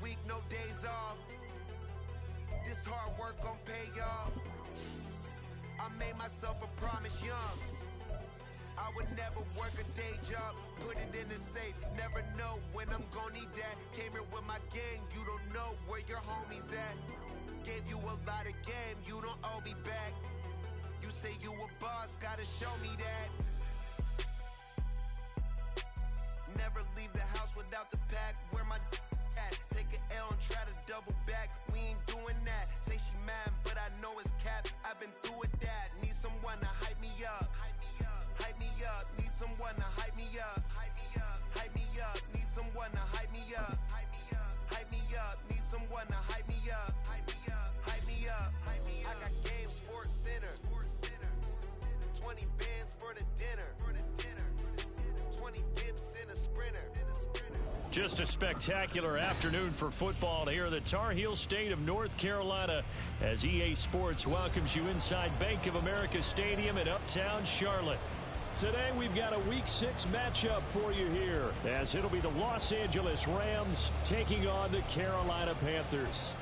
week, no days off. This hard work gon' pay off. I made myself a promise young. I would never work a day job, put it in the safe. Never know when I'm gon' need that. Came here with my gang, you don't know where your homies at. Gave you a lot of game, you don't owe me back. You say you a boss, gotta show me that. Never leave the house without the pack. Where my at? Take an L and try to double back. We ain't doing that. Say she mad, but I know it's cap. I've been through with that. Need someone to hype me up. Hype me up. Need someone to hype me up. Hype me up. Need someone to hype me up. Hype me up. Need someone to hype me up. Hype me up. I got game Sports Center. 20 bands for the dinner. 20 dips in a sprinter. Just a spectacular afternoon for football here in the Tar Heel state of North Carolina as EA Sports welcomes you inside Bank of America Stadium in Uptown Charlotte. Today we've got a Week 6 matchup for you here as it'll be the Los Angeles Rams taking on the Carolina Panthers.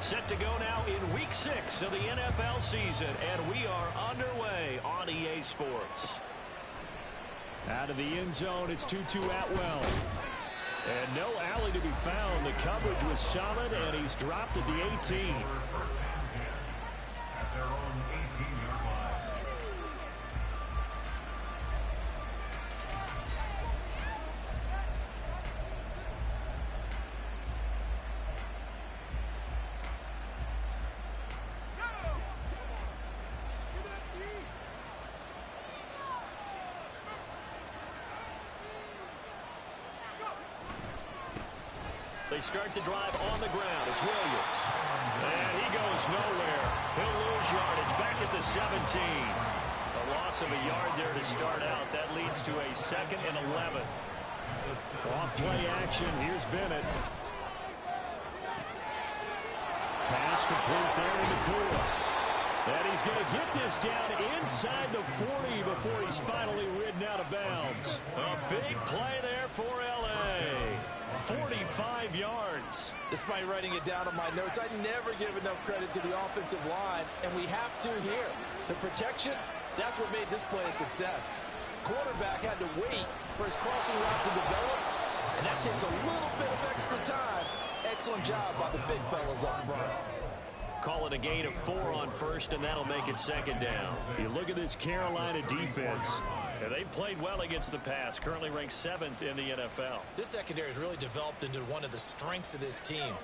Set to go now in Week 6 of the NFL season, and we are underway on EA Sports. Out of the end zone, it's Tutu Atwell. And no alley to be found. The coverage was solid, and he's dropped at the 18. At their own 18-yard line. They start the drive on the ground. It's Williams. And he goes nowhere. He'll lose yardage back at the 17. A loss of a yard there to start out. That leads to a 2nd and 11. Off play action. Here's Bennett. Pass complete there in the Nakua. And he's going to get this down inside the 40 before he's finally ridden out of bounds. A big play there for L.A. 45 yards. Despite writing it down on my notes, I never give enough credit to the offensive line, and we have to here. The protection, that's what made this play a success. Quarterback had to wait for his crossing route to develop, and that takes a little bit of extra time. Excellent job by the big fellas up front. Calling a gain of 4 on first, and that'll make it 2nd down. You look at this Carolina defense. And they've played well against the pass, currently ranked 7th in the NFL. This secondary has really developed into one of the strengths of this team.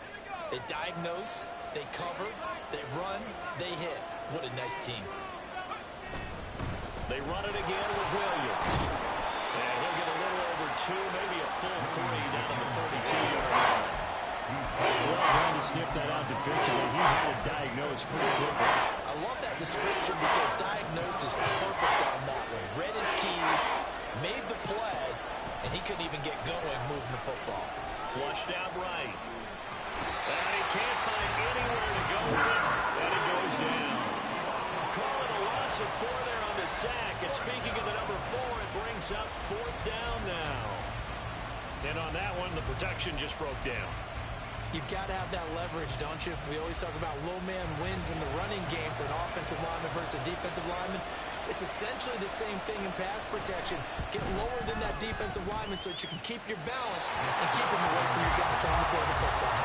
They diagnose, they cover, they run, they hit. What a nice team. They run it again with Williams. And he'll get a little over 2, maybe a full 3 down to the 32-yard line. Well done to sniff that out defensively. He had it diagnosed pretty quickly. I love that description because diagnosed is perfect on that one. Read his keys, made the play, and he couldn't even get going moving the football. Flushed out right. And he can't find anywhere to go with it, and it goes down. Calling a loss of 4 there on the sack. And speaking of the number 4, it brings up 4th down now. And on that one, the protection just broke down. You've got to have that leverage, don't you? We always talk about low man wins in the running game for an offensive lineman versus a defensive lineman. It's essentially the same thing in pass protection. Get lower than that defensive lineman so that you can keep your balance and keep him away from your guy trying to throw the football.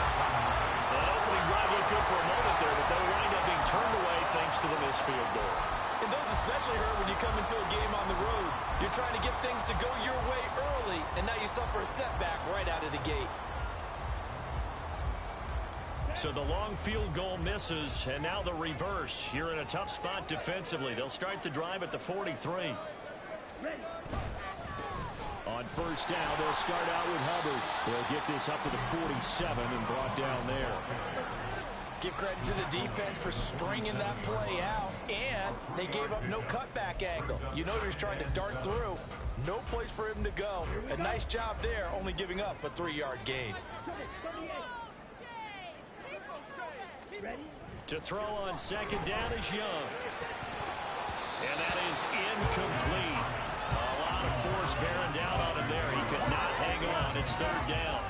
The opening drive looked good for a moment there, but they'll wind up being turned away thanks to the missed field goal. And those especially hurt when you come into a game on the road. You're trying to get things to go your way early, and now you suffer a setback right out of the gate. So the long field goal misses, and now the reverse. You're in a tough spot defensively. They'll start the drive at the 43. On first down, they'll start out with Hubbard. They'll get this up to the 47 and brought down there. Give credit to the defense for stringing that play out, and they gave up no cutback angle. You know he was trying to dart through. No place for him to go. A nice job there, only giving up a 3-yard gain. To throw on second down is Young. And that is incomplete. A lot of force bearing down on him there. He could not hang on. It's third down.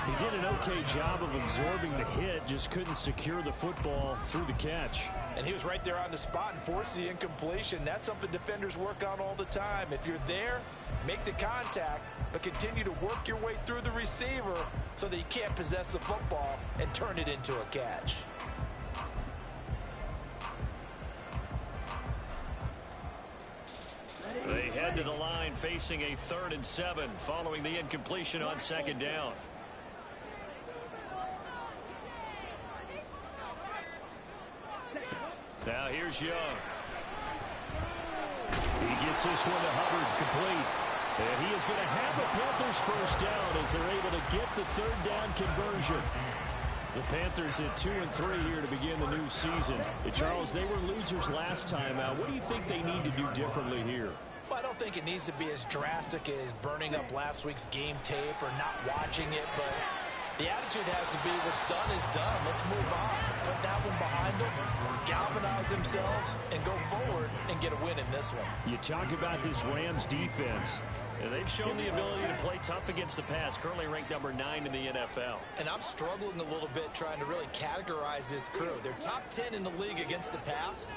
He did an okay job of absorbing the hit, just couldn't secure the football through the catch. And he was right there on the spot and forced the incompletion. That's something defenders work on all the time. If you're there, make the contact, but continue to work your way through the receiver so that you can't possess the football and turn it into a catch. They head to the line facing a 3rd and 7 following the incompletion on second down. Now here's Young. He gets this one to Hubbard, complete. And he is going to have the Panthers first down as they're able to get the 3rd down conversion. The Panthers at 2 and 3 here to begin the new season. Charles, they were losers last time out. What do you think they need to do differently here? Well, I don't think it needs to be as drastic as burning up last week's game tape or not watching it, but the attitude has to be what's done is done. Let's move on. Put that one behind them, galvanize themselves, and go forward and get a win in this one. You talk about this Rams defense. And they've shown the ability to play tough against the pass, currently ranked number 9 in the NFL. And I'm struggling a little bit trying to really categorize this crew. They're top 10 in the league against the pass,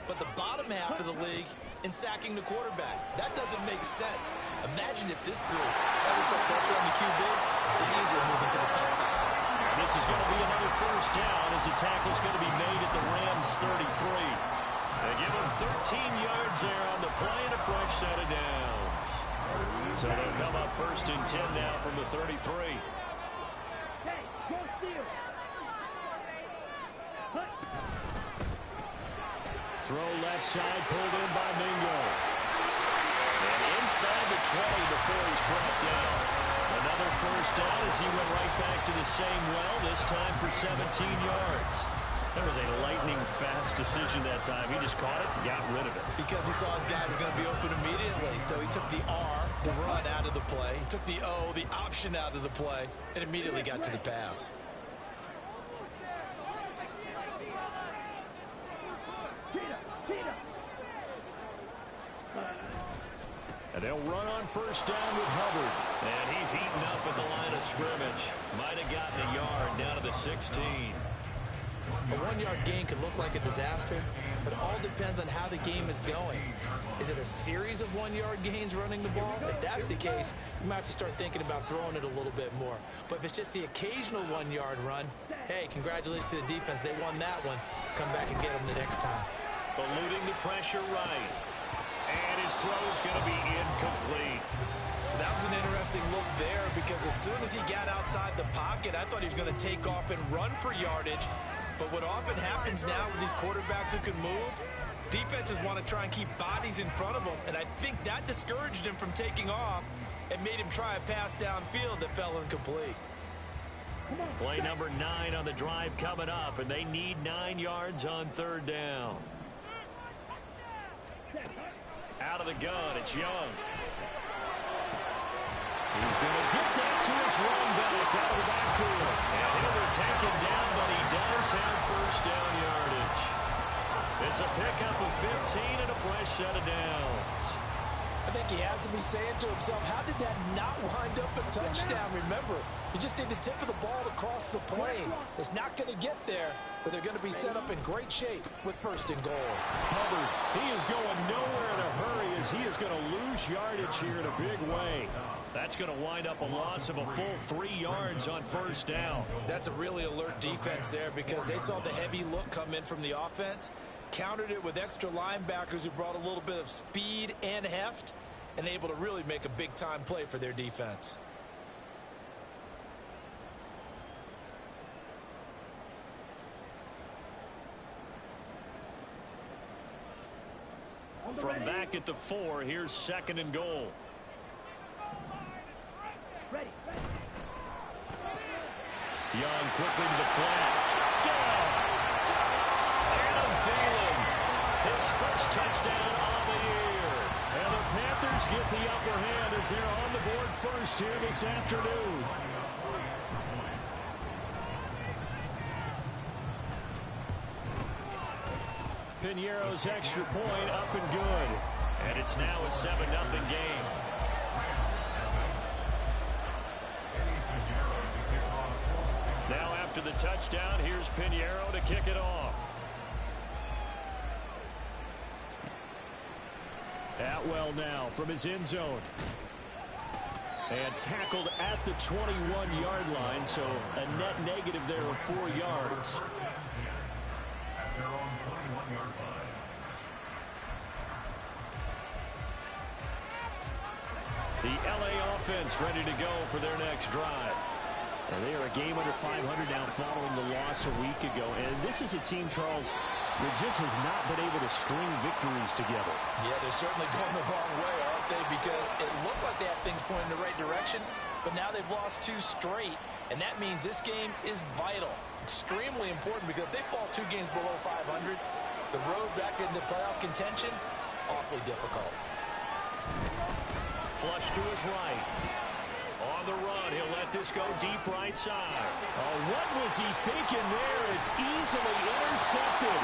but the bottom half of the league in sacking the quarterback. That doesn't make sense. Imagine if this group ever put pressure on the QB, they'd easily move into the top 5. And this is going to be another first down as the tackle is going to be made at the Rams 33. They give him 13 yards there on the play and a fresh set of downs. So they'll come up 1st and 10 now from the 33. Throw left side, pulled in by Mingo. And inside the 20 before he's brought down. Another first down as he went right back to the same well, this time for 17 yards. That was a lightning-fast decision that time. He just caught it and got rid of it. Because he saw his guy was going to be open immediately, so he took the R, the run, out of the play. He took the O, the option, out of the play, and immediately got to the pass. And they'll run on first down with Hubbard. And he's heating up at the line of scrimmage. Might have gotten a yard down to the 16. A 1-yard gain could look like a disaster, but it all depends on how the game is going. Is it a series of 1-yard gains running the ball? If that's the case, you might have to start thinking about throwing it a little bit more. But if it's just the occasional 1-yard run, hey, congratulations to the defense. They won that one. Come back and get them the next time. Eluding the pressure right. And his throw is going to be incomplete. That was an interesting look there because as soon as he got outside the pocket, I thought he was going to take off and run for yardage. But what often happens now with these quarterbacks who can move, defenses want to try and keep bodies in front of them, and I think that discouraged him from taking off and made him try a pass downfield that fell incomplete. Play number 9 on the drive coming up, and they need 9 yards on 3rd down. Out of the gun, it's Young. He's going to get that to his running back out of the backfield. And he'll be taken down, but he does have first down yardage. It's a pickup of 15 and a fresh set of downs. I think he has to be saying to himself, how did that not wind up a touchdown? Remember, you just need the tip of the ball to cross the plane. It's not going to get there, but they're going to be set up in great shape with 1st and goal. Hubbard, he is going nowhere in a hurry as he is going to lose yardage here in a big way. That's going to wind up a loss of a full 3 yards on first down. That's a really alert defense there because they saw the heavy look come in from the offense, countered it with extra linebackers who brought a little bit of speed and heft, and able to really make a big-time play for their defense. From back at the 4, here's 2nd and goal. Young quickly to the flat. Touchdown! Thielen, his first touchdown on the year. And the Panthers get the upper hand as they're on the board first here this afternoon. Piñeiro's extra point up and good. And it's now a 7-0 game. Now after the touchdown, here's Piñeiro to kick it off. Atwell now from his end zone. And tackled at the 21-yard line, so a net negative there of 4 yards. At their own 21-yard line. The LA offense ready to go for their next drive. And they are a game under 500 now following the loss a week ago. And this is a team, Charles, that just has not been able to string victories together. Yeah, they're certainly going the wrong way, aren't they? Because it looked like they had things pointing in the right direction, but now they've lost 2 straight. And that means this game is vital, extremely important, because if they fall 2 games below 500, the road back into playoff contention, awfully difficult. Flush to his right. On the run, he'll let this go deep right side. Oh, what was he thinking there? It's easily intercepted.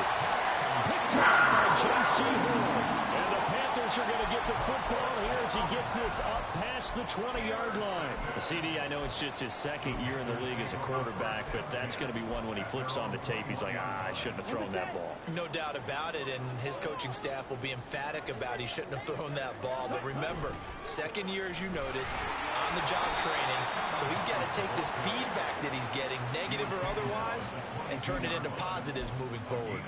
Picked up by J.C. Horn. And the Panthers are going to get the football here as he gets this up past the 20-yard line. CD, I know it's just his second year in the league as a quarterback, but that's going to be one when he flips on the tape. He's like, I shouldn't have thrown that ball. No doubt about it, and his coaching staff will be emphatic about he shouldn't have thrown that ball. But remember, second year, as you noted, on-the-job training, so he's got to take this feedback that he's getting, negative or otherwise, and turn it into positives moving forward.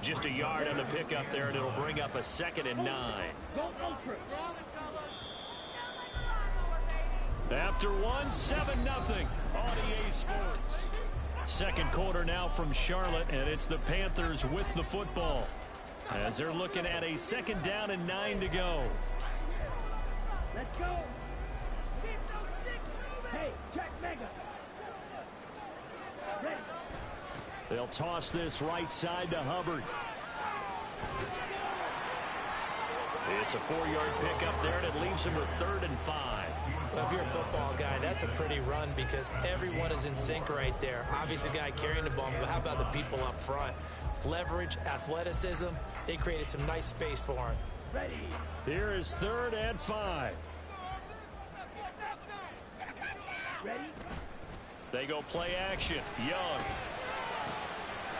Just a yard on the pickup there, and it'll bring up a 2nd and 9. After one, 7-0 on EA Sports. Second quarter now from Charlotte, and it's the Panthers with the football as they're looking at a 2nd down and 9 to go. Let's go. Hey, check mega. Ready. They'll toss this right side to Hubbard. It's a 4-yard pickup there, and it leaves him with 3rd and 5. Well, if you're a football guy, that's a pretty run because everyone is in sync right there. Obviously, the guy carrying the ball, but how about the people up front? Leverage, athleticism, they created some nice space for him. Ready. Here is 3rd and 5. Ready. They go play action. Young.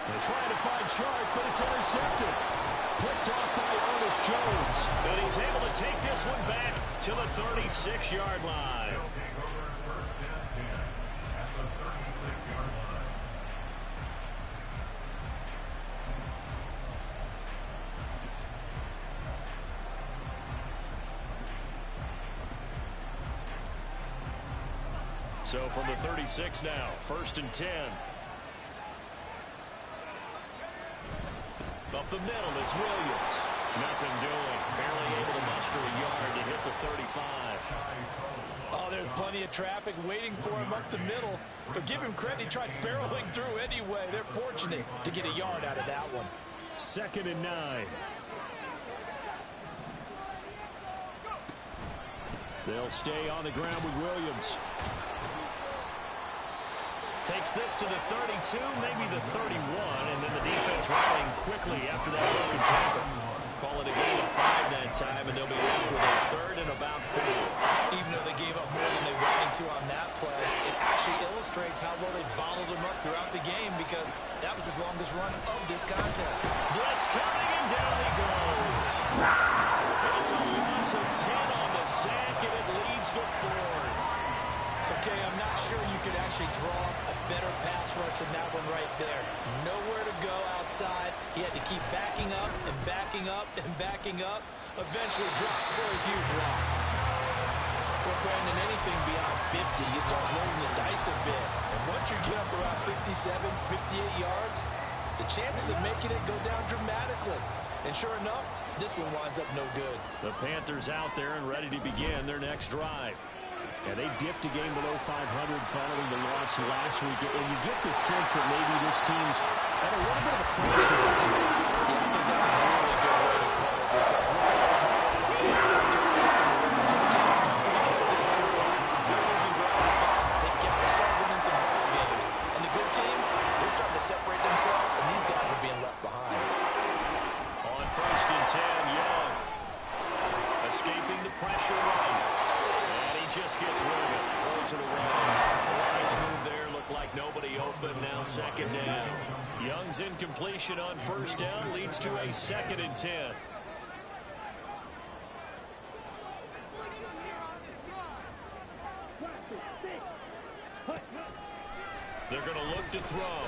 They're trying to find Sharp, but it's intercepted. Picked off by Ernest Jones. And he's able to take this one back to the 36-yard line. They'll take over 1st and 10 at the 36-yard line. So from the 36 now, 1st and 10. Up the middle, it's Williams. Nothing doing. Barely able to muster a yard to hit the 35. Oh, there's plenty of traffic waiting for him up the middle. But give him credit, he tried barreling through anyway. They're fortunate to get a yard out of that one. 2nd and 9. They'll stay on the ground with Williams. Takes this to the 32, maybe the 31, and then the defense rallying quickly after that broken tackle. Call it a gain of 5 that time, and they'll be left with a 3rd and about 4. Even though they gave up more than they wanted to on that play, it actually illustrates how well they bottled them up throughout the game because that was his longest run of this contest. Blitz coming, and down he goes. It's a loss of 10 on the sack, and it leads to 4th. Okay, I'm not sure you could actually draw a better pass rush than that one right there. Nowhere to go outside. He had to keep backing up and backing up and backing up. Eventually dropped for a huge loss. Well, Brandon, anything beyond 50, you start rolling the dice a bit. And once you get up around 57, 58 yards, the chances of making it go down dramatically. And sure enough, this one winds up no good. The Panthers out there and ready to begin their next drive. And they dipped a game below 500 following the loss last week. And you get the sense that maybe this team's at a little bit of a crossroads. Yeah, I think that's a really good way to put it because what's that because there's bills and ground. They've got to start winning some ball games. And the good teams, they're starting to separate themselves, and these guys are being left behind. On 1st and 10, Young. Escaping the pressure right. And he just gets rid of it. Throws it away. The lines move there. Look like nobody open. Now 2nd down. Young's incompletion on 1st down leads to a 2nd and 10. They're going to look to throw.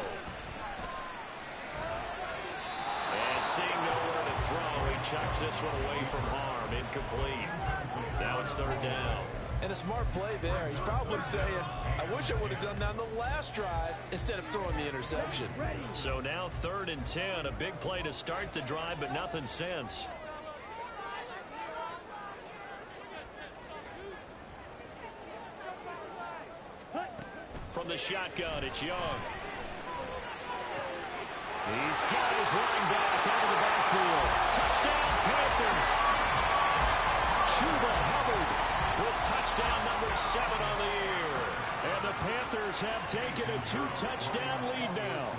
And seeing nowhere to throw, he chucks this one away from harm. Incomplete. Now it's 3rd down. And a smart play there. He's probably saying, I wish I would have done that on the last drive instead of throwing the interception. So now 3rd and 10. A big play to start the drive, but nothing since. From the shotgun, it's Young. He's got his running back out of the backfield. Touchdown, Panthers. Chuba Hubbard with touchdown number 7 on the year. And the Panthers have taken a 2-touchdown lead now.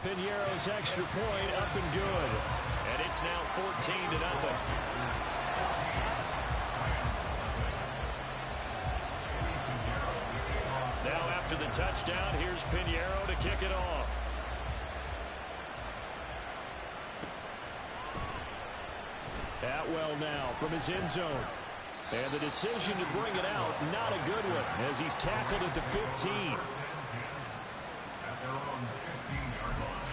Piñeiro's extra point up and good. And it's now 14-0. Now after the touchdown, here's Piñeiro to kick it off. Atwell now from his end zone. And the decision to bring it out, not a good one, as he's tackled at the 15. At their own 15-yard line.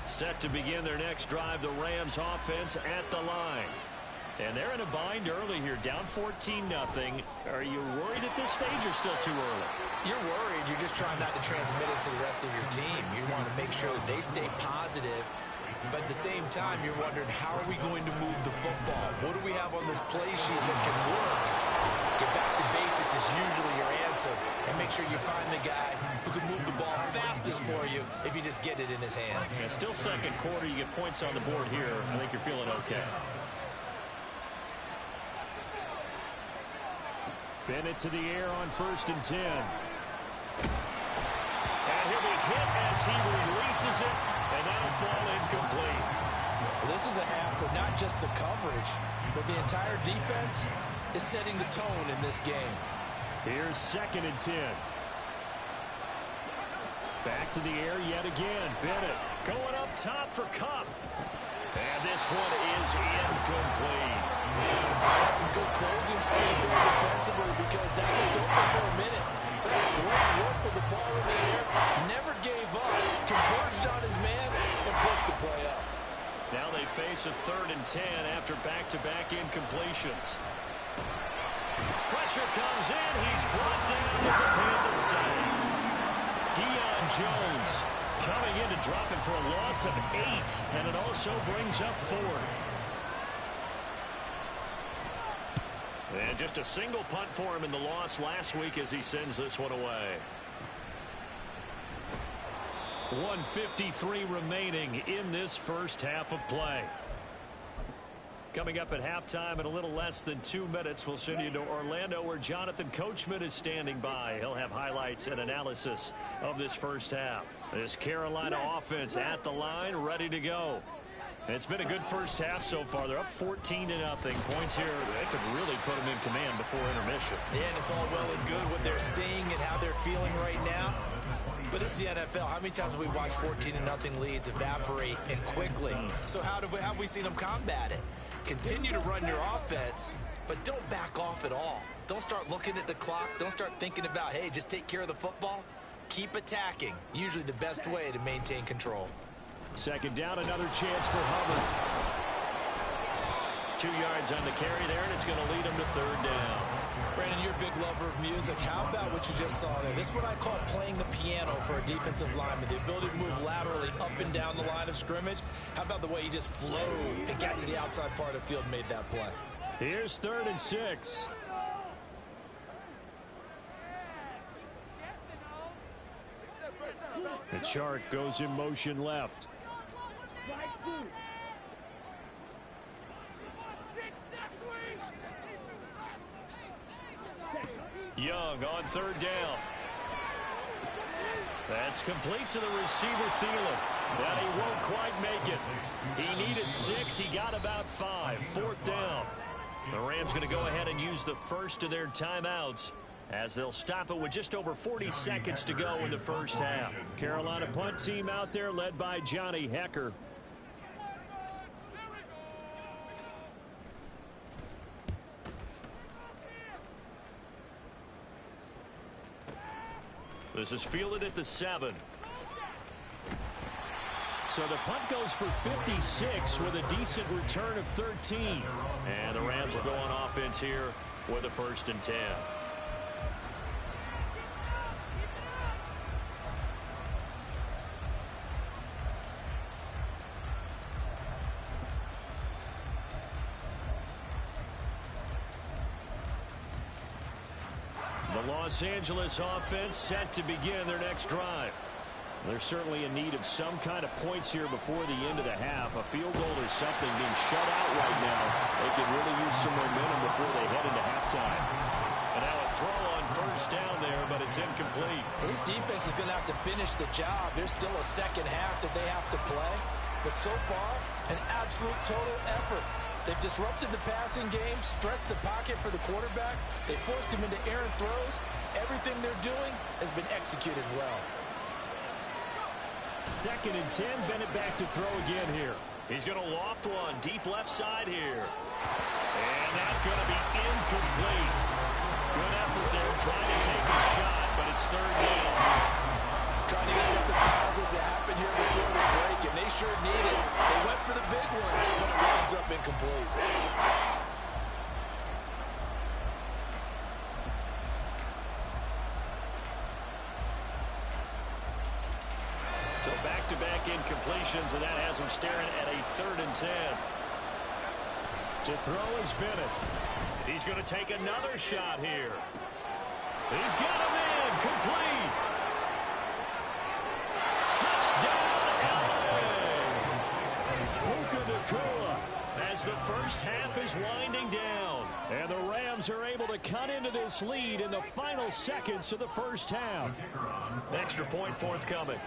Set to begin their next drive, the Rams offense at the line. And they're in a bind early here, down 14-0. Are you worried at this stage or still too early? You're worried. You're just trying not to transmit it to the rest of your team. You want to make sure that they stay positive. But at the same time, you're wondering, how are we going to move the football? What do we have on this play sheet that can work? Get back to basics is usually your answer. And make sure you find the guy who can move the ball fastest for you if you just get it in his hands. Yeah, still 2nd quarter. You get points on the board here. I think you're feeling okay. Bennett to the air on 1st and 10. And he'll be hit as he releases it, and that'll fall incomplete. Well, this is a half where not just the coverage, but the entire defense is setting the tone in this game. Here's 2nd and 10. Back to the air yet again. Bennett going up top for Kupp. And this one is incomplete. Some good closing speed there defensively because that was open for a minute. That's great work with the ball in the air. Never gave up. Converged on his man and broke the play up. Now they face a 3rd and 10 after back-to-back incompletions. Pressure comes in. He's brought down. It's a Panther save. Deion Jones coming in to drop him for a loss of 8. And it also brings up 4th. And just a single punt for him in the loss last week as he sends this one away. 1:53 remaining in this first half of play. Coming up at halftime in a little less than 2 minutes, we'll send you to Orlando where Jonathan Coachman is standing by. He'll have highlights and analysis of this first half. This Carolina offense at the line, ready to go. It's been a good first half so far. They're up 14-0. Points here, they could really put them in command before intermission. Yeah, and it's all well and good what they're seeing and how they're feeling right now. But it's the NFL. How many times have we watched 14-0 leads evaporate and quickly? So how have we seen them combat it? Continue to run your offense, but don't back off at all. Don't start looking at the clock. Don't start thinking about, hey, just take care of the football. Keep attacking. Usually the best way to maintain control. 2nd down, another chance for Hubbard. 2 yards on the carry there, and it's going to lead them to third down. Brandon, you're a big lover of music. How about what you just saw there? This is what I call playing the piano for a defensive lineman. The ability to move laterally up and down the line of scrimmage. How about the way he just flowed and got to the outside part of the field and made that play? Here's 3rd and 6. The chart goes in motion left. Young on 3rd down. That's complete to the receiver, Thielen. But he won't quite make it. He needed 6. He got about 5. 4th down. The Rams going to go ahead and use the first of their timeouts, as they'll stop it with just over 40 seconds to go in the first half. Carolina punt team out there led by Johnny Hecker. This is fielded at the 7. So the punt goes for 56 with a decent return of 13. And the Rams will go on offense here with a 1st and 10. The Los Angeles offense set to begin their next drive. They're certainly in need of some kind of points here before the end of the half. A field goal or something being shut out right now. They could really use some momentum before they head into halftime. And now a throw on 1st down there, but it's incomplete. Well, this defense is going to have to finish the job. There's still a second half that they have to play. But so far, an absolute total effort. They've disrupted the passing game, stressed the pocket for the quarterback. They forced him into errant throws. Everything they're doing has been executed well. 2nd and 10. Bennett back to throw again here. He's going to loft one deep left side here. And that's going to be incomplete. Good effort there trying to take a shot, but it's 3rd down. Trying to get something positive to happen here before the break, and they sure need it. They went for the big one, but it winds up incomplete. So back-to-back incompletions, and that has him staring at a 3rd and 10. To throw is Bennett. He's going to take another shot here. He's got him in. Complete. Touchdown, LA. Puka Nacua as the first half is winding down. And the Rams are able to cut into this lead in the final seconds of the first half. Extra point forthcoming.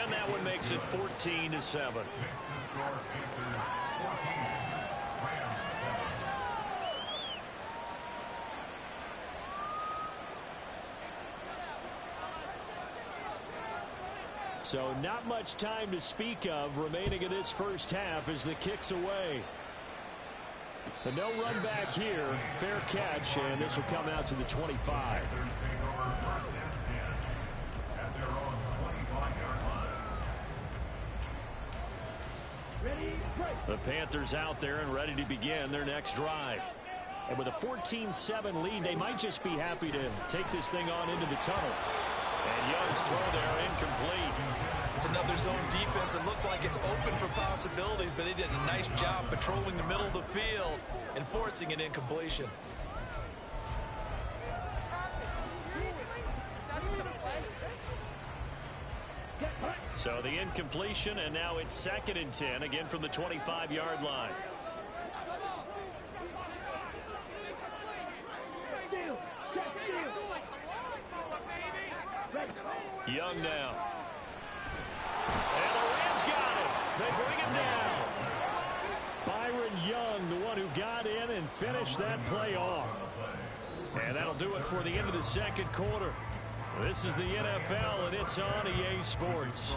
And that one makes it 14-7. So not much time to speak of remaining in this first half as the kick's away. And no run back here. Fair catch, and this will come out to the 25. The Panthers out there and ready to begin their next drive. And with a 14-7 lead, they might just be happy to take this thing on into the tunnel. And Young's throw there incomplete. It's another zone defense. It looks like it's open for possibilities, but they did a nice job patrolling the middle of the field and forcing an incompletion. So the incompletion, and now it's 2nd and 10, again from the 25-yard line. Young now. And the Rams got it. They bring him down. Byron Young, the one who got in and finished that play off. And that'll do it for the end of the second quarter. This is the NFL, and it's on EA Sports.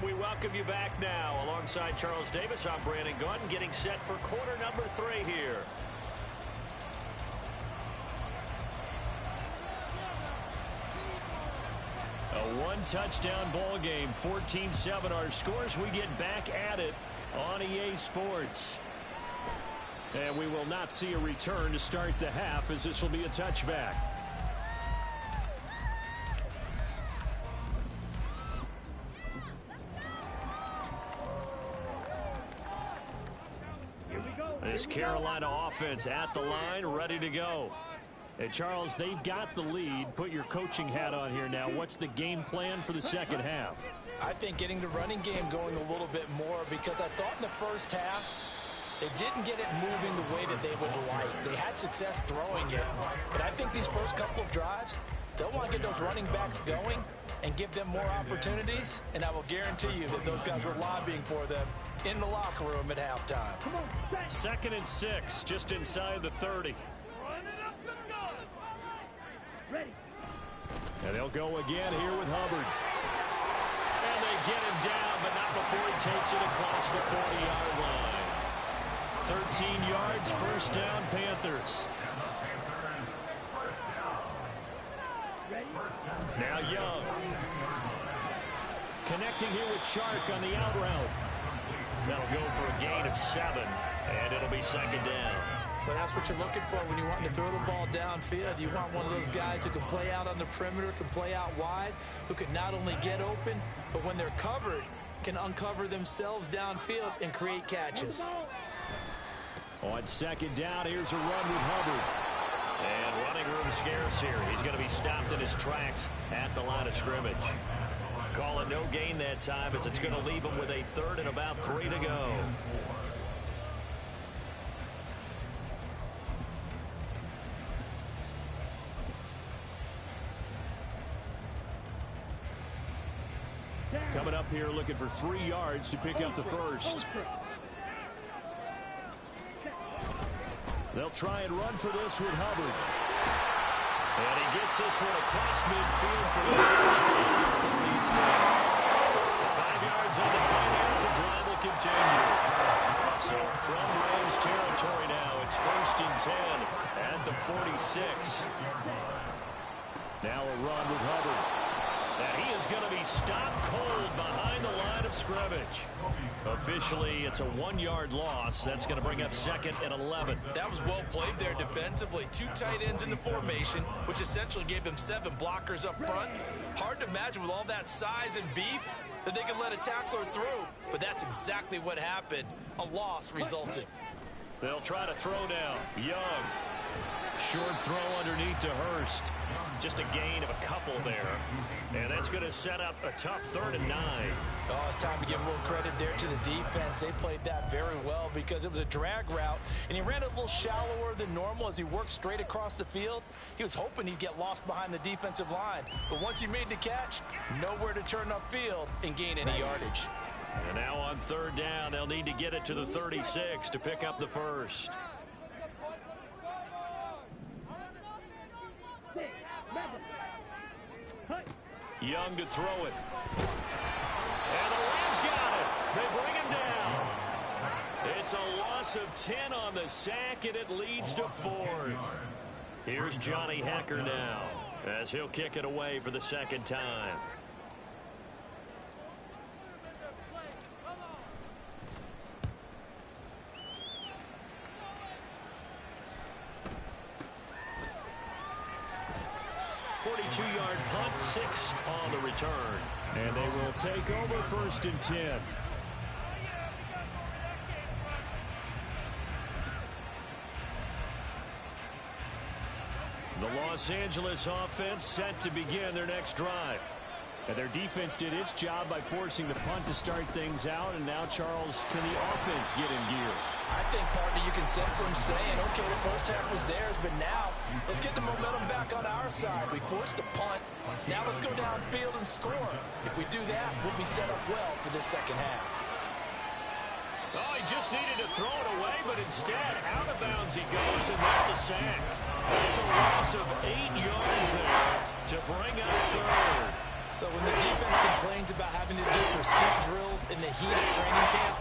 we welcome you back now. Alongside Charles Davis, I'm Brandon Gunn, getting set for quarter number 3 here. A one-touchdown ball game, 14-7 our scores. We get back at it on EA Sports. And we will not see a return to start the half, as this will be a touchback. This Carolina offense at the line, ready to go. And Charles, they've got the lead. Put your coaching hat on here now. What's the game plan for the second half? I think getting the running game going a little bit more, because I thought in the first half they didn't get it moving the way that they would like. They had success throwing it, but I think these first couple of drives, they'll want to get those running backs going and give them more opportunities, and I will guarantee you that those guys were lobbying for them in the locker room at halftime. 2nd and 6, just inside the 30. Ready. And they'll go again here with Hubbard. And they get him down, but not before he takes it across the 40-yard line. 13 yards, first down, Panthers. Now Young. Connecting here with Chark on the out route. That'll go for a gain of 7, and it'll be 2nd down. Well, that's what you're looking for when you want to throw the ball downfield. You want one of those guys who can play out on the perimeter, can play out wide, who can not only get open, but when they're covered, can uncover themselves downfield and create catches. On 2nd down, here's a run with Hubbard. And running room scarce here. He's going to be stopped in his tracks at the line of scrimmage. Call it no gain that time, as it's going to leave him with a 3rd and about 3 to go. Coming up here looking for 3 yards to pick up the first. They'll try and run for this with Hubbard. And he gets this one across midfield for the first down at 46. 5 yards on the play there as the drive will continue. So from Rams territory now, it's 1st and 10 at the 46. Now a run with Hubbard. And he is going to be stopped cold behind the line of scrimmage. Officially, it's a 1-yard loss. That's going to bring up 2nd and 11. That was well played there defensively. 2 tight ends in the formation, which essentially gave them 7 blockers up front. Hard to imagine with all that size and beef that they could let a tackler through. But that's exactly what happened. A loss resulted. They'll try to throw down. Young. Short throw underneath to Hurst. Just a gain of a couple there. And that's going to set up a tough 3rd and 9. Oh, it's time to give a little credit there to the defense. They played that very well because it was a drag route, and he ran it a little shallower than normal as he worked straight across the field. He was hoping he'd get lost behind the defensive line. But once he made the catch, nowhere to turn upfield and gain any yardage. And now on 3rd down, they'll need to get it to the 36 to pick up the first. Young to throw it. And the Rams got it. They bring him down. It's a loss of 10 on the sack, and it leads to 4th. Here's Johnny Hecker now, as he'll kick it away for the 2nd time. Yard punt, 6 on the return. And they will take over 1st and 10. The Los Angeles offense set to begin their next drive. And their defense did its job by forcing the punt to start things out. And now, Charles, can the offense get in gear? I think, partner, you can sense them saying, okay, the first half was theirs, but now let's get the momentum back on our side. We forced a punt. Now let's go downfield and score. If we do that, we'll be set up well for this second half. Oh, he just needed to throw it away, but instead, out of bounds he goes, and that's a sack. That's a loss of 8 yards there to bring up 3rd. So when the defense complains about having to do pursuit drills in the heat of training camp,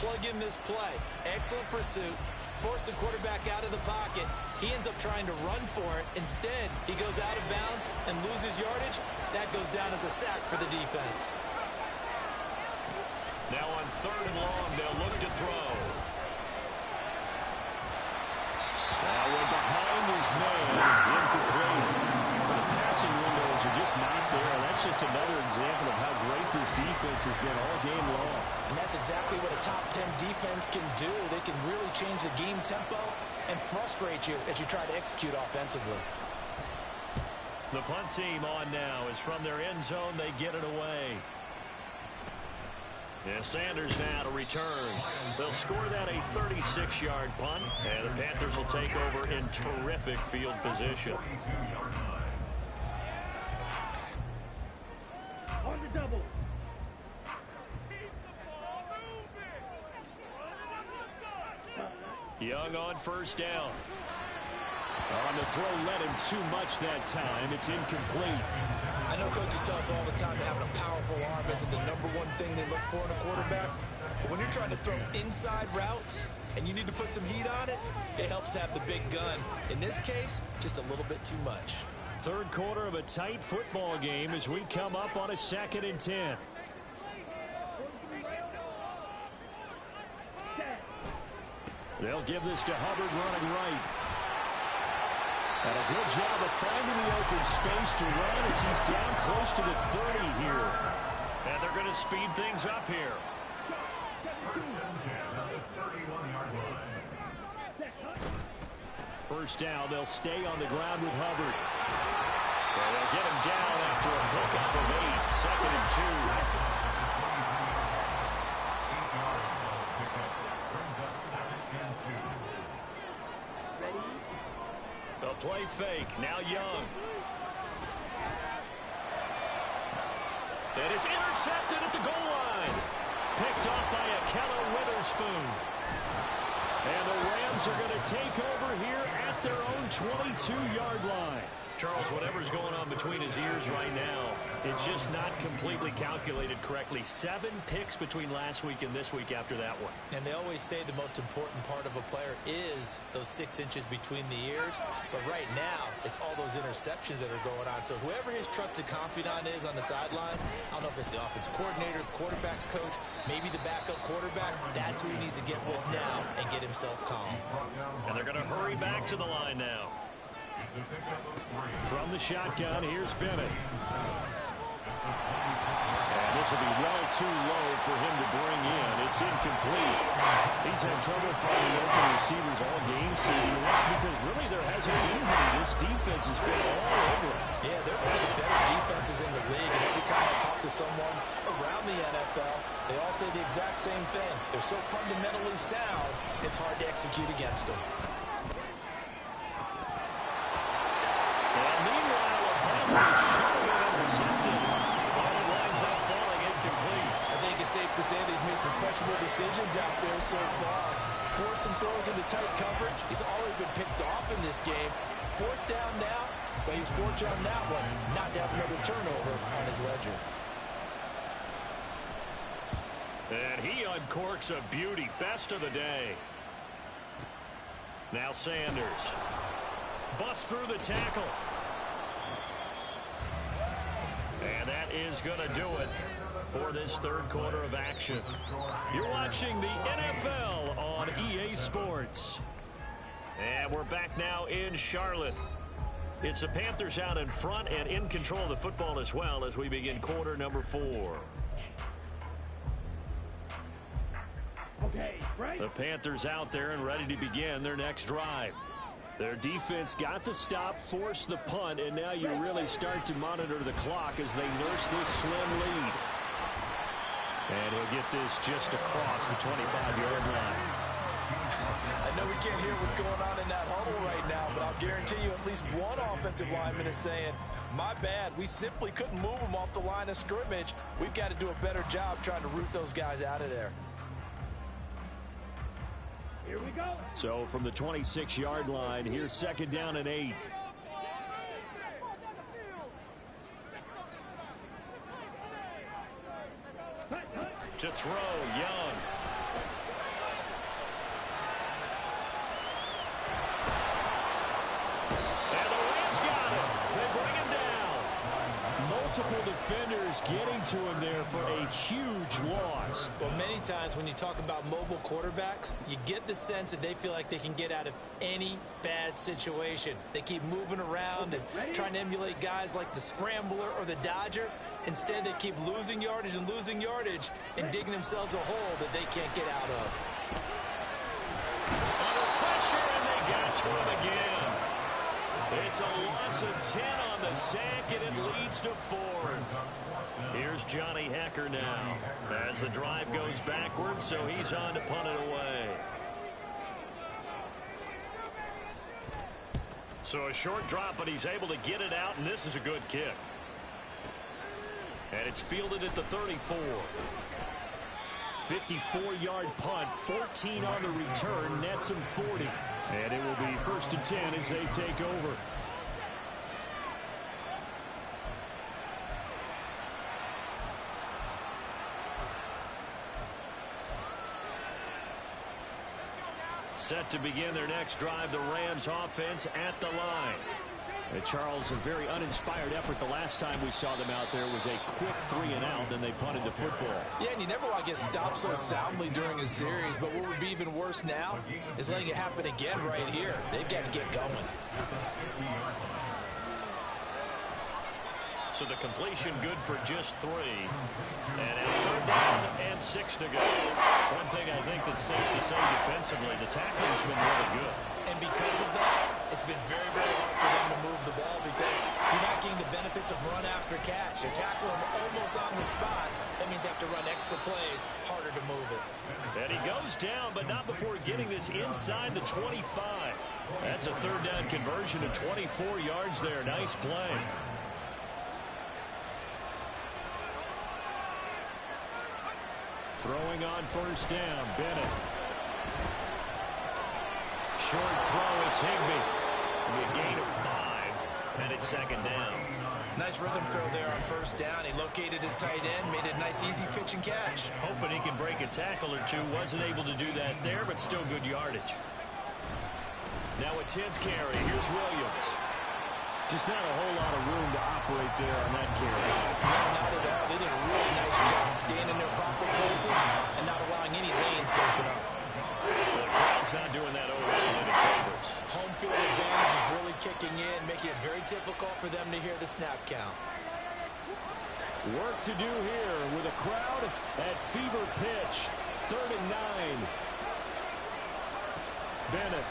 plug in this play. Excellent pursuit. Force the quarterback out of the pocket. He ends up trying to run for it. Instead, he goes out of bounds and loses yardage. That goes down as a sack for the defense. Now on 3rd and long, they'll look to throw. Now we're behind his man. Incomplete. The passing windows are just not there. That's just another example of how great this defense has been all game long. And that's exactly what a top 10 defense can do. They can really change the game tempo and frustrate you as you try to execute offensively. The punt team on now is from their end zone. They get it away. Yeah, Sanders now to return. They'll score that a 36-yard punt, and the Panthers will take over in terrific field position. On the double. Young on 1st down. On the throw, led him too much that time. It's incomplete. I know coaches tell us all the time that having a powerful arm isn't the #1 thing they look for in a quarterback. But when you're trying to throw inside routes and you need to put some heat on it, it helps to have the big gun. In this case, just a little bit too much. 3rd quarter of a tight football game as we come up on a 2nd and 10. They'll give this to Hubbard running right. And a good job of finding the open space to run as he's down close to the 30 here. And they're going to speed things up here. 1st down, they'll stay on the ground with Hubbard. Well, they'll get him down after a pickup of 8. 2nd and 2. They'll play fake. Now Young. And it's intercepted at the goal line. Picked off by Akello Witherspoon. And the Rams are going to take over here at their own 22-yard line. Charles, whatever's going on between his ears right now, it's just not completely calculated correctly. 7 picks between last week and this week after that one. And they always say the most important part of a player is those 6 inches between the ears. But right now, it's all those interceptions that are going on. So whoever his trusted confidant is on the sidelines, I don't know if it's the offensive coordinator, the quarterback's coach, maybe the backup quarterback, that's who he needs to get with now and get himself calm. And they're going to hurry back to the line now. From the shotgun, here's Bennett. And this will be well too low for him to bring in. It's incomplete. He's had trouble finding open receivers all game season. That's because really there hasn't been any. This defense has been all over him. Yeah, they're one of the better defenses in the league. And every time I talk to someone around the NFL, they all say the exact same thing. They're so fundamentally sound, it's hard to execute against them. Safe to say that he's made some questionable decisions out there so far. Forced some throws into tight coverage. He's already been picked off in this game. 4th down now, but he's fortunate on that one not to have another turnover on his ledger. And he uncorks a beauty. Best of the day. Now Sanders. Busts through the tackle. And that is going to do it for this 3rd quarter of action. You're watching the NFL on EA Sports. And we're back now in Charlotte. It's the Panthers out in front and in control of the football as well as we begin quarter number 4. Okay, right. The Panthers out there and ready to begin their next drive. Their defense got the stop, forced the punt, and now you really start to monitor the clock as they nurse this slim lead. And he'll get this just across the 25-yard line. I know we can't hear what's going on in that huddle right now, but I'll guarantee you at least one offensive lineman is saying, my bad, we simply couldn't move them off the line of scrimmage. We've got to do a better job trying to root those guys out of there. Here we go. So from the 26-yard line, here's 2nd down and 8. To throw, Young. And the Rams got him. They bring him down. Multiple defenders getting to him there for a huge loss. Well, many times when you talk about mobile quarterbacks, you get the sense that they feel like they can get out of any bad situation. They keep moving around and trying to emulate guys like the Scrambler or the Dodger. Instead, they keep losing yardage and digging themselves a hole that they can't get out of. Under pressure, and they got to him again. It's a loss of 10 on the sack, and it leads to 4th. Here's Johnny Hecker now as the drive goes backwards, so he's on to punt it away. So a short drop, but he's able to get it out, and this is a good kick. And it's fielded at the 34. 54-yard punt, 14 on the return, nets him 40. And it will be 1st and 10 as they take over. Set to begin their next drive, the Rams offense at the line. Charles, a very uninspired effort the last time we saw them out there was a quick 3-and-out, then they punted the football. Yeah, and you never want to get stopped so soundly during a series, but what would be even worse now is letting it happen again right here. They've got to get going. So the completion good for just 3. And at 3rd down and 6 to go. One thing I think that's safe to say defensively, the tackling's been really good. And because of that, it's been very, very hard for them to move the ball because you're not getting the benefits of run after catch. You're tackling them almost on the spot. That means you have to run extra plays, harder to move it. And he goes down, but not before getting this inside the 25. That's a 3rd down conversion of 24 yards there. Nice play. Throwing on 1st down, Bennett. Short throw, it's Higbee. A gain of 5, and it's 2nd down. Nice rhythm throw there on 1st down. He located his tight end, made it a nice easy pitch and catch. Hoping he can break a tackle or two. Wasn't able to do that there, but still good yardage. Now a 10th carry. Here's Williams. Just not a whole lot of room to operate there on that carry. No, not at all. They did a really nice job staying in their proper places and not allowing any lanes to open up. The crowd's not doing that over any favorites. Home field advantage is really kicking in, making it very difficult for them to hear the snap count. Work to do here with a crowd at fever pitch. 3rd and 9. Bennett.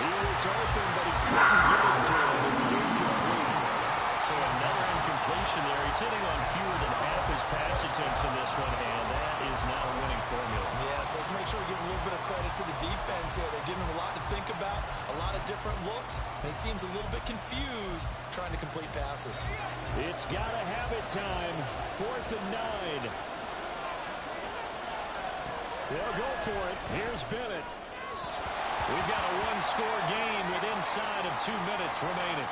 He was open, but he couldn't get it to him. It's incomplete. So another incompletion there. He's hitting on fewer than half his pass attempts in this one, and that is not a winning formula. Yes, let's make sure we give a little bit of credit to the defense here. They're giving him a lot to think about, a lot of different looks, and he seems a little bit confused trying to complete passes. It's got to have it time. 4th and 9. They'll go for it. Here's Bennett. We've got a one-score game with inside of 2 minutes remaining.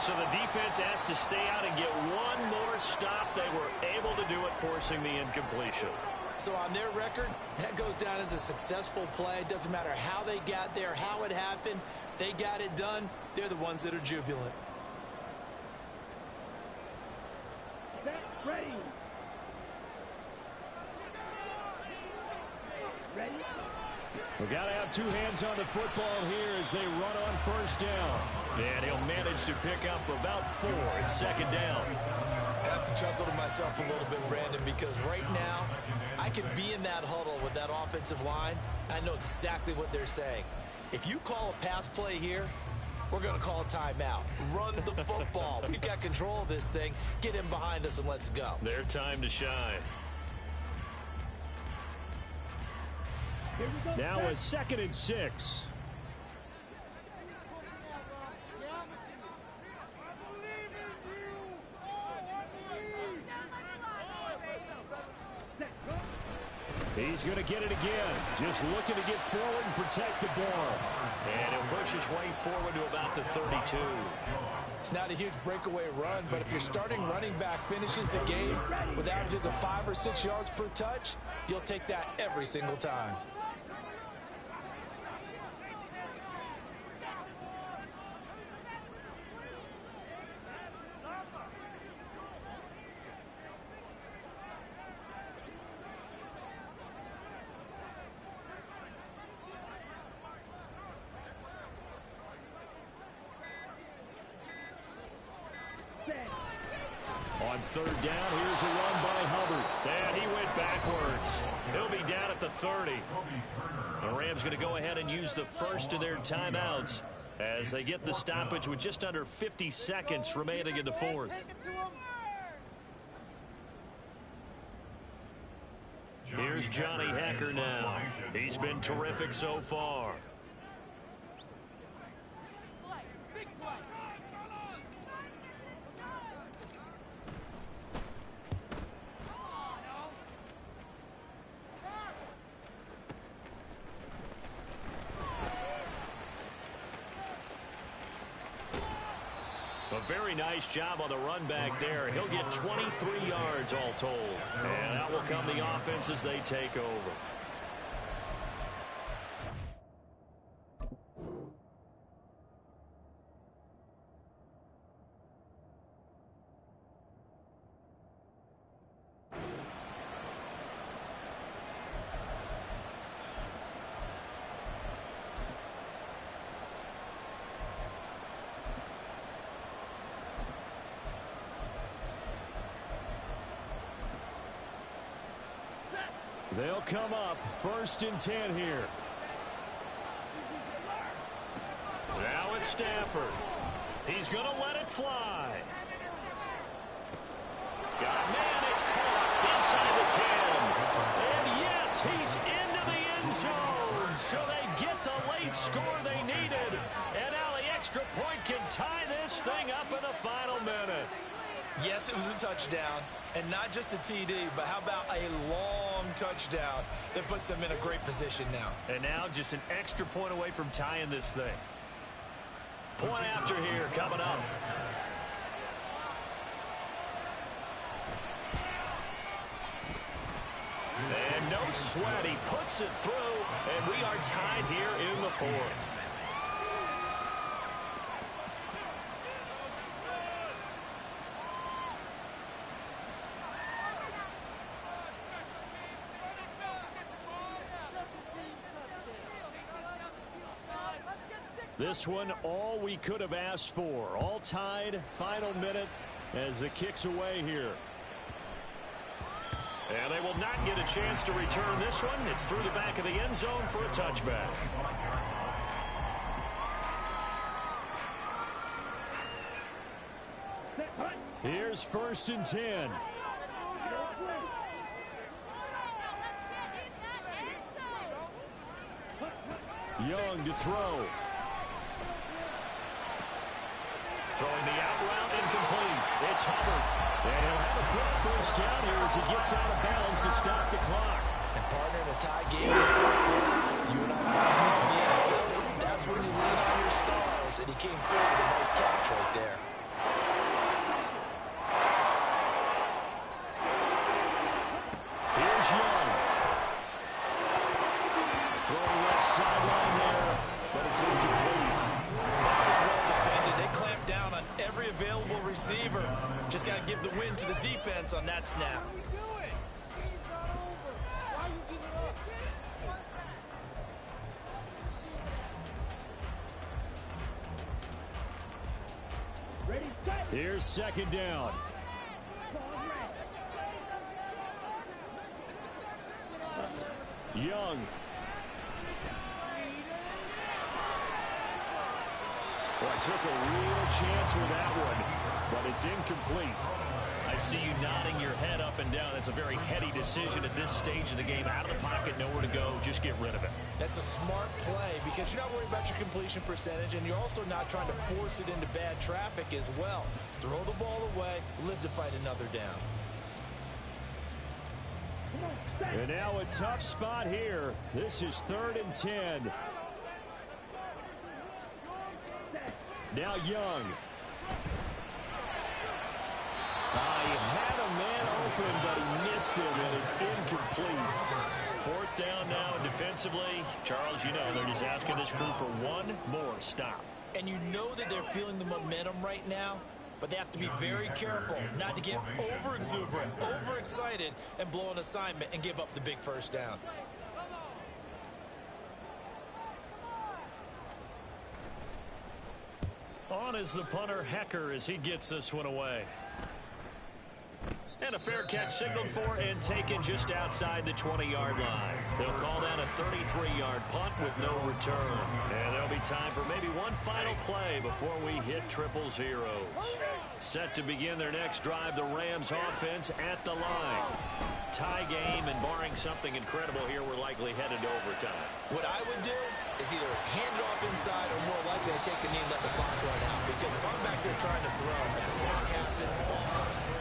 So the defense has to stay out and get one more stop. They were able to do it, forcing the incompletion. So on their record, that goes down as a successful play. It doesn't matter how they got there, how it happened. They got it done. They're the ones that are jubilant. Set, ready. Ready. We've got to have 2 hands on the football here as they run on 1st down. And he'll manage to pick up about 4. It's 2nd down. I have to chuckle to myself a little bit, Brandon, because right now I could be in that huddle with that offensive line, and I know exactly what they're saying. If you call a pass play here, we're going to call a timeout. Run the football. We've got control of this thing. Get him behind us and let's go. Their time to shine. Now a 2nd and 6. He's going to get it again. Just looking to get forward and protect the ball. And he'll push his way forward to about the 32. It's not a huge breakaway run, but if your starting running back finishes the game with averages of 5 or 6 yards per touch, you'll take that every single time. On third down, here's a run by Hubbard. And he went backwards. He'll be down at the 30. The Rams going to go ahead and use the first of their timeouts as they get the stoppage with just under 50 seconds remaining in the fourth. Here's Johnny Hacker now. He's been terrific so far. A very nice job on the run back there. He'll get 23 yards all told. And that will come the offense as they take over. They'll come up 1st and 10 here. Now it's Stafford. He's going to let it fly. Got a man. It's caught inside the 10. And yes, he's into the end zone. So they get the late score they needed. And now the extra point can tie this thing up in the final minute. Yes, it was a touchdown, and not just a TD, but how about a long touchdown that puts them in a great position now. And now just an extra point away from tying this thing. Point after here coming up. And no sweat, he puts it through, and we are tied here in the fourth. This one, all we could have asked for. All tied, final minute as the kick's away here. And they will not get a chance to return this one. It's through the back of the end zone for a touchback. Here's 1st and 10. Young to throw. Throwing the out route, incomplete. It's Hubbard. And he'll have a quick 1st down here as he gets out of bounds to stop the clock. And partner, in a tie game, you and I know in the NFL, that's when you lean on your stars. And he came through with a nice catch right there. Here's Young. Throwing left sideline there, but it's incomplete. That was well defended. They clamped down on every available receiver. Just got to give the win to the defense on that snap. Here's 2nd down. Young. Well, took a real chance with that one, but it's incomplete. I see you nodding your head up and down. That's a very heady decision at this stage of the game. Out of the pocket, nowhere to go. Just get rid of it. That's a smart play because you're not worried about your completion percentage, and you're also not trying to force it into bad traffic as well. Throw the ball away, live to fight another down. And now a tough spot here. This is 3rd and 10. Now Young. He had a man open, but he missed him, and it's incomplete. Fourth down now defensively. Charles, you know, they're just asking this crew for one more stop. And you know that they're feeling the momentum right now, but they have to be very careful not to get over-exuberant, over-excited, and blow an assignment and give up the big first down. On is the punter, Hecker, as he gets this one away. And a fair catch signaled for and taken just outside the 20-yard line. They'll call that a 33-yard punt with no return. And there'll be time for maybe one final play before we hit triple zeros. Set to begin their next drive, the Rams offense at the line. Tie game, and barring something incredible here, we're likely headed to overtime. What I would do is either hand it off inside or more likely to take a knee and let the clock run out. Because if I'm back there trying to throw and the sack happens, the ball comes through.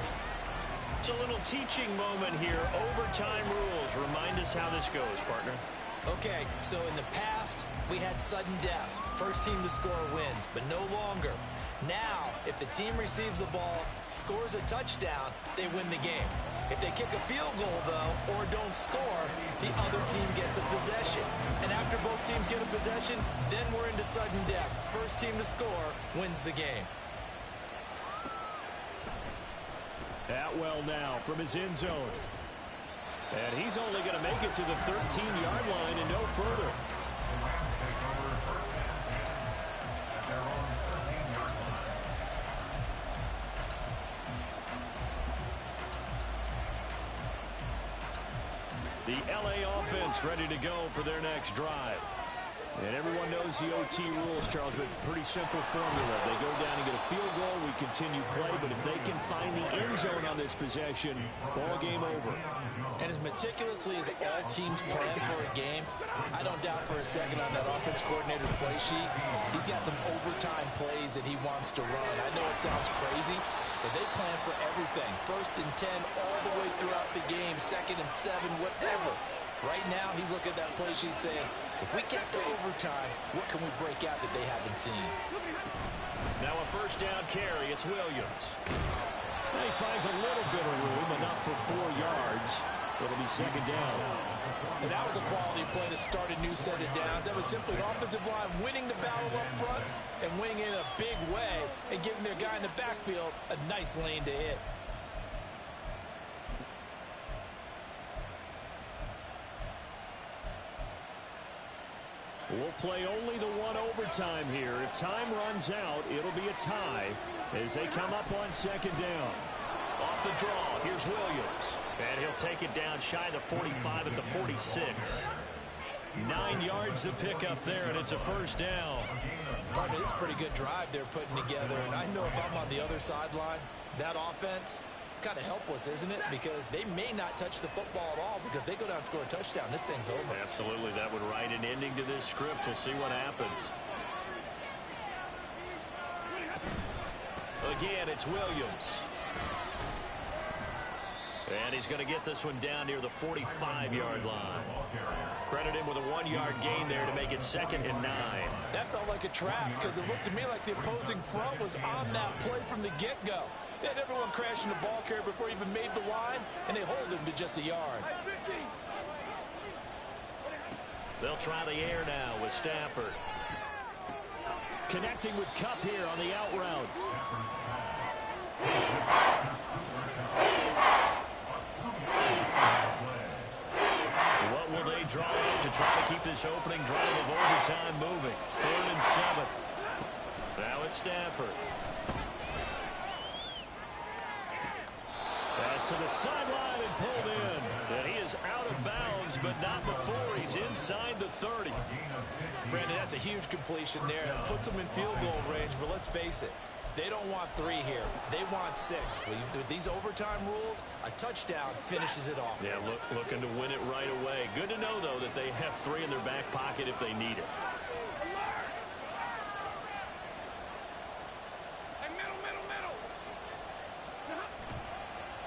It's a little teaching moment here. Overtime rules. Remind us how this goes, partner. Okay, so in the past, we had sudden death. First team to score wins, but no longer. Now, if the team receives the ball, scores a touchdown, they win the game. If they kick a field goal, though, or don't score, the other team gets a possession. And after both teams get a possession, then we're into sudden death. First team to score wins the game. Atwell now from his end zone. And he's only going to make it to the 13-yard line and no further. The LA offense ready to go for their next drive. And everyone knows the OT rules, Charles, but pretty simple formula. They go down and get a field goal, we continue play, but if they can find the end zone on this possession, ball game over. And as meticulously as all teams plan for a game, I don't doubt for a second on that offense coordinator's play sheet, he's got some overtime plays that he wants to run. I know it sounds crazy, but they plan for everything. 1st and 10 all the way throughout the game, 2nd and 7, whatever. Right now, he's looking at that play sheet saying, if we get to overtime, what can we break out that they haven't seen? Now a first down carry. It's Williams. He finds a little bit of room, enough for 4 yards. It'll be 2nd down. And that was a quality play to start a new set of downs. That was simply an offensive line winning the battle up front and winning in a big way and giving their guy in the backfield a nice lane to hit. We'll play only the one overtime here. If time runs out, it'll be a tie as they come up on 2nd down. Off the draw, here's Williams. And he'll take it down shy of the 45 at the 46. 9 yards to pick up there, and it's a first down. Partner, this is a pretty good drive they're putting together, and I know if I'm on the other sideline, that offense, kind of helpless, isn't it? Because they may not touch the football at all, because if they go down and score a touchdown, this thing's over. Absolutely, that would write an ending to this script. We'll see what happens. Again, it's Williams. And he's going to get this one down near the 45-yard line. Credit him with a 1-yard gain there to make it 2nd and 9. That felt like a trap because it looked to me like the opposing front was on that play from the get-go. They had everyone crashing the ball carrier before he even made the line, and they hold him to just a yard. They'll try the air now with Stafford. Connecting with Kupp here on the out route. What will they draw up to try to keep this opening drive of overtime moving? 3rd and 7. Now it's Stafford. Pass to the sideline and pulled in. And he is out of bounds, but not before he's inside the 30. Brandon, that's a huge completion there. It puts them in field goal range, but let's face it, they don't want 3 here. They want 6. With these overtime rules, a touchdown finishes it off. Yeah, looking to win it right away. Good to know, though, that they have 3 in their back pocket if they need it.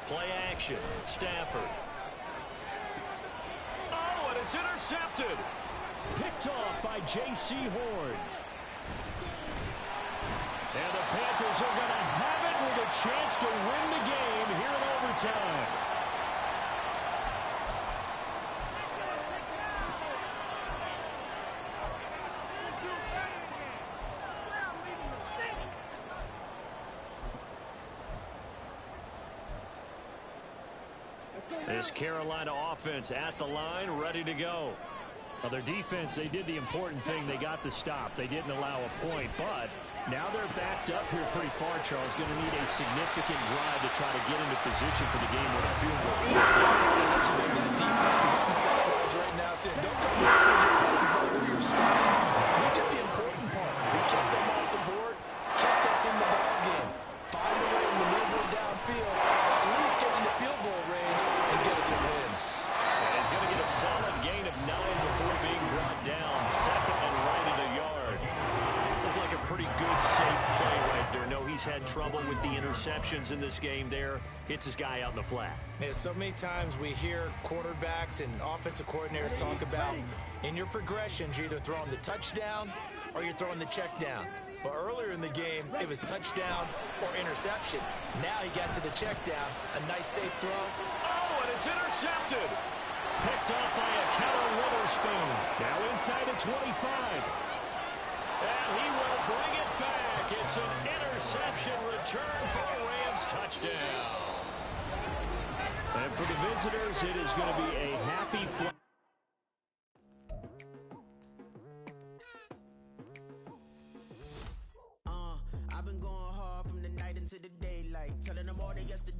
Play action. Stafford. Oh, and it's intercepted. Picked off by J.C. Horn. And the Panthers are going to chance to win the game here in overtime. This Carolina offense at the line, ready to go. Well, their defense, they did the important thing. They got the stop. They didn't allow a point, but now they're backed up here pretty far, Charles. Going to need a significant drive to try to get into position for the game with a field goal. That defense is on the sidelines right now saying, don't come back to your opponent's ball you're starting. We did the important part. We kept them off the board, kept us in the ball game. Find a way to maneuver it downfield, at least get into field goal range and get us a win. And he's going to get a solid gain of 9 before being brought down. Second and right at a yard. Looked like a pretty good, safe play right there. No, he's had trouble with the interceptions in this game there. Hits his guy out in the flat. Yeah, so many times we hear quarterbacks and offensive coordinators talk about in your progressions, you're either throwing the touchdown or you're throwing the check down. But earlier in the game, it was touchdown or interception. Now he got to the check down. A nice, safe throw. Oh, and it's intercepted. Picked off by a Keller Witherspoon. Now inside the 25. And he will bring it back. It's an interception return for a Rams touchdown. And for the visitors, it is going to be a happy flight. I've been going hard from the night into the daylight, telling them all that yesterday.